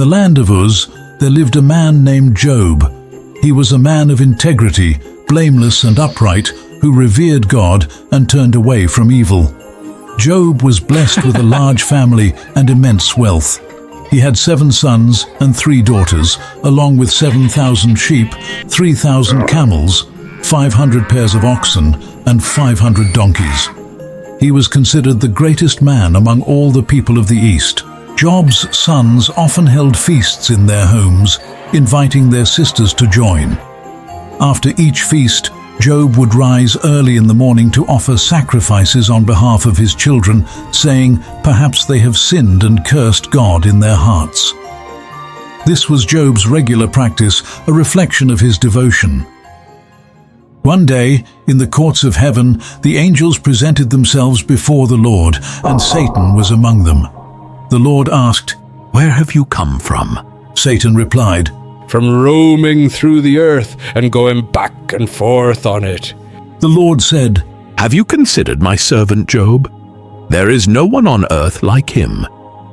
the land of Uz, there lived a man named Job. He was a man of integrity, blameless and upright, who revered God and turned away from evil. Job was blessed with a large family and immense wealth. He had 7 sons and 3 daughters, along with 7,000 sheep, 3,000 camels, 500 pairs of oxen, and 500 donkeys. He was considered the greatest man among all the people of the East. Job's sons often held feasts in their homes, inviting their sisters to join. After each feast, Job would rise early in the morning to offer sacrifices on behalf of his children, saying, perhaps they have sinned and cursed God in their hearts. This was Job's regular practice, a reflection of his devotion. One day, in the courts of heaven, the angels presented themselves before the Lord, and Satan was among them. The Lord asked, "Where have you come from?" Satan replied, "From roaming through the earth and going back and forth on it." The Lord said, "Have you considered my servant Job? There is no one on earth like him.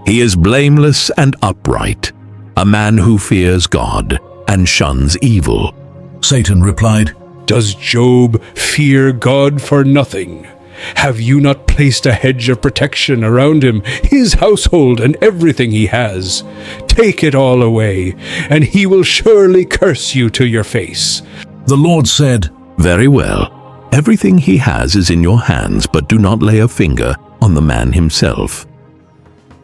He is blameless and upright, a man who fears God and shuns evil." Satan replied, "Does Job fear God for nothing? Have you not placed a hedge of protection around him, his household, and everything he has? Take it all away, and he will surely curse you to your face." The Lord said, "Very well. Everything he has is in your hands, but do not lay a finger on the man himself."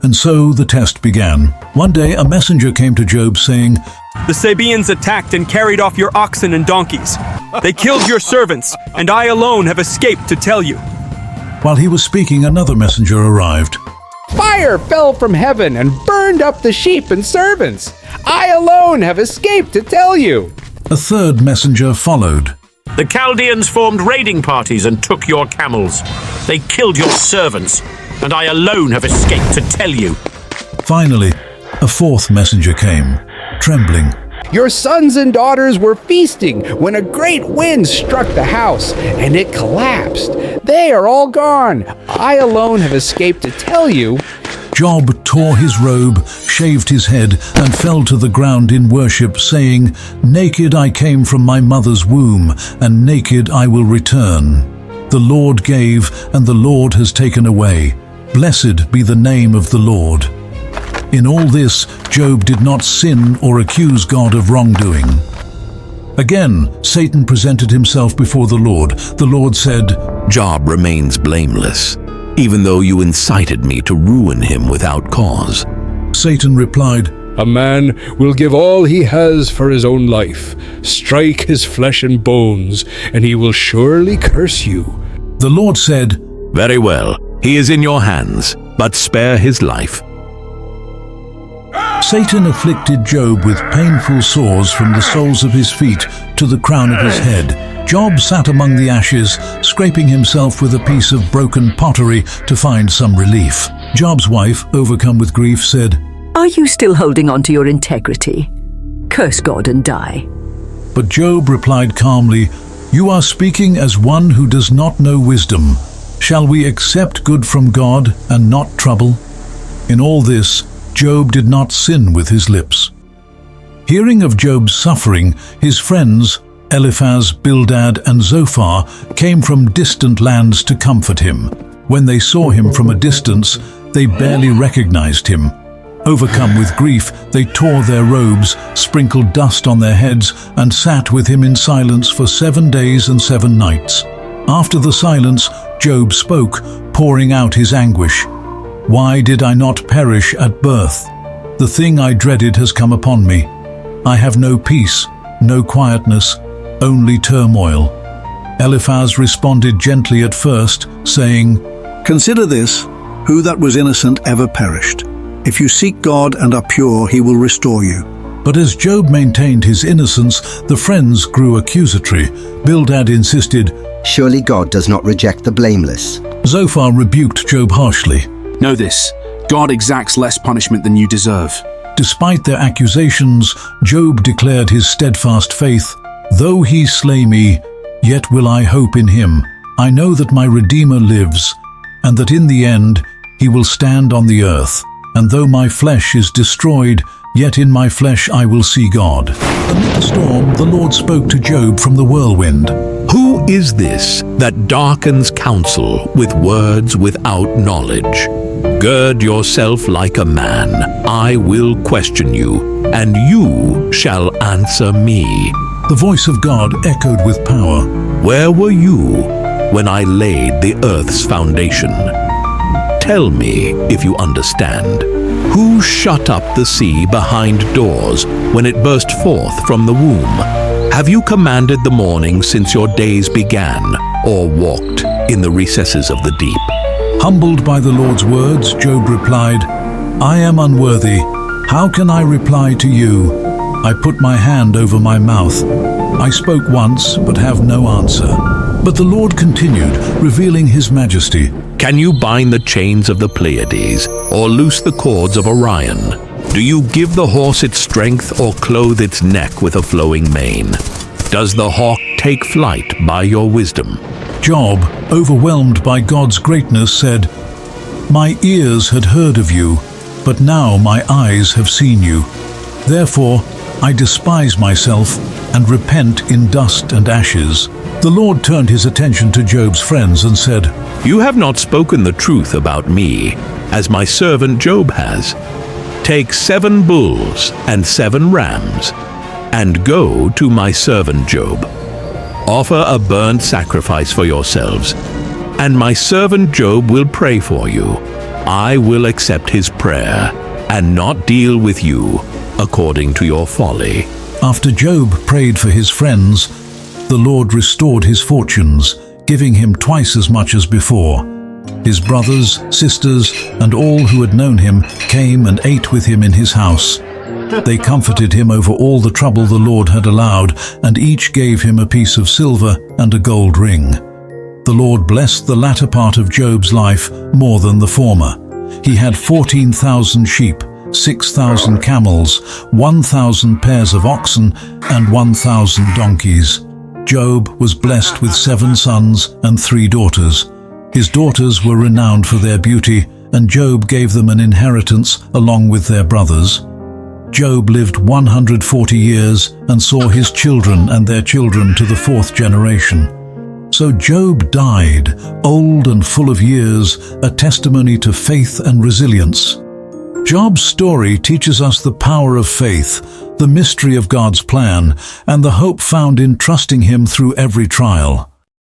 And so the test began. One day a messenger came to Job saying, "The Sabaeans attacked and carried off your oxen and donkeys. They killed your servants, and I alone have escaped to tell you." While he was speaking, another messenger arrived. "Fire fell from heaven and burned up the sheep and servants. I alone have escaped to tell you." A third messenger followed. "The Chaldeans formed raiding parties and took your camels. They killed your servants, and I alone have escaped to tell you." Finally, a fourth messenger came, trembling. "Your sons and daughters were feasting when a great wind struck the house, and it collapsed. They are all gone. I alone have escaped to tell you." Job tore his robe, shaved his head, and fell to the ground in worship, saying, "Naked I came from my mother's womb, and naked I will return. The Lord gave, and the Lord has taken away. Blessed be the name of the Lord." In all this, Job did not sin or accuse God of wrongdoing. Again, Satan presented himself before the Lord. The Lord said, "Job remains blameless, even though you incited me to ruin him without cause." Satan replied, "A man will give all he has for his own life, strike his flesh and bones, and he will surely curse you." The Lord said, "Very well, he is in your hands, but spare his life." Satan afflicted Job with painful sores from the soles of his feet to the crown of his head. Job sat among the ashes, scraping himself with a piece of broken pottery to find some relief. Job's wife, overcome with grief, said, "Are you still holding on to your integrity? Curse God and die." But Job replied calmly, "You are speaking as one who does not know wisdom. Shall we accept good from God and not trouble?" In all this, Job did not sin with his lips. Hearing of Job's suffering, his friends, Eliphaz, Bildad, and Zophar, came from distant lands to comfort him. When they saw him from a distance, they barely recognized him. Overcome with grief, they tore their robes, sprinkled dust on their heads, and sat with him in silence for 7 days and 7 nights. After the silence, Job spoke, pouring out his anguish. "Why did I not perish at birth? The thing I dreaded has come upon me. I have no peace, no quietness, only turmoil." Eliphaz responded gently at first, saying, "Consider this, who that was innocent ever perished? If you seek God and are pure, he will restore you." But as Job maintained his innocence, the friends grew accusatory. Bildad insisted, "Surely God does not reject the blameless." Zophar rebuked Job harshly. "Know this, God exacts less punishment than you deserve." Despite their accusations, Job declared his steadfast faith. "Though he slay me, yet will I hope in him. I know that my Redeemer lives, and that in the end he will stand on the earth." and though my flesh is destroyed, yet in my flesh I will see God. Amid the storm, the Lord spoke to Job from the whirlwind. Who is this that darkens counsel with words without knowledge? Gird yourself like a man. I will question you, and you shall answer me. The voice of God echoed with power. Where were you when I laid the earth's foundation? Tell me if you understand. Who shut up the sea behind doors when it burst forth from the womb? Have you commanded the morning since your days began, or walked in the recesses of the deep? Humbled by the Lord's words, Job replied, I am unworthy. How can I reply to you? I put my hand over my mouth. I spoke once, but have no answer. But the Lord continued, revealing his majesty. Can you bind the chains of the Pleiades, or loose the cords of Orion? Do you give the horse its strength, or clothe its neck with a flowing mane? Does the hawk take flight by your wisdom? Job, overwhelmed by God's greatness, said, My ears had heard of you, but now my eyes have seen you. Therefore, I despise myself and repent in dust and ashes. The Lord turned his attention to Job's friends and said, You have not spoken the truth about me, as my servant Job has. Take 7 bulls and 7 rams, and go to my servant Job. Offer a burnt sacrifice for yourselves, and my servant Job will pray for you. I will accept his prayer, and not deal with you according to your folly. After Job prayed for his friends, the Lord restored his fortunes, giving him twice as much as before. His brothers, sisters, and all who had known him came and ate with him in his house. They comforted him over all the trouble the Lord had allowed, and each gave him a piece of silver and a gold ring. The Lord blessed the latter part of Job's life more than the former. He had 14,000 sheep, 6,000 camels, 1,000 pairs of oxen, and 1,000 donkeys. Job was blessed with 7 sons and 3 daughters. His daughters were renowned for their beauty, and Job gave them an inheritance along with their brothers. Job lived 140 years and saw his children and their children to the 4th generation. So Job died, old and full of years, a testimony to faith and resilience. Job's story teaches us the power of faith, the mystery of God's plan, and the hope found in trusting him through every trial.